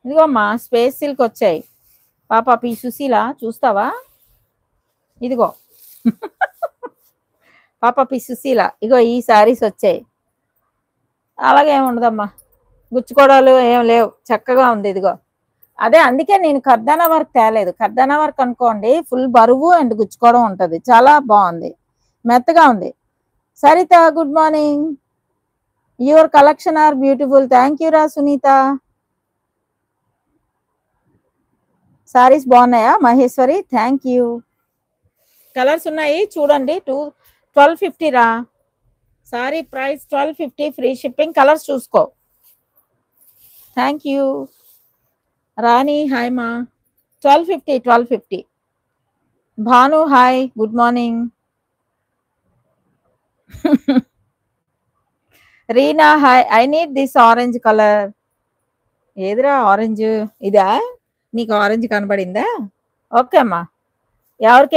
ఇదిగో అమ్మా space silk వచ్చాయి. పాప పి సుశీల చూస్తావా? ఇదిగో పాప పి సుశీల ఇగో ఈ శారీస్ వచ్చాయి. అలాగే ఉండదమ్మా, గుచ్చుకోవడాలు ఏం లేవు, చక్కగా ఉంది. ఇదిగో అదే అందుకే నేను కర్దానా వర్క్ తేలేదు. కర్దానా వర్క్ అనుకోండి ఫుల్ బరువు అండ్ గుచ్చుకోవడం ఉంటుంది. చాలా బాగుంది, మెత్తగా ఉంది. Saritha good morning. Your collection are beautiful. Thank you రా సునీత. సారీస్ బాగున్నాయా మహేశ్వరి? Thank you. కలర్స్ ఉన్నాయి చూడండి. 1250 రా. Sorry price 1250, free shipping. Colours చూసుకో. Thank you Rani. హాయ్ మా. 1250. Bhanu hi, good morning. Reena hi. I need this orange colour. ఏదిరా ఆరెంజ్? ఇదా? నీకు ఆరెంజ్ కనబడిందా? ఓకే అమ్మా. ఎవరికి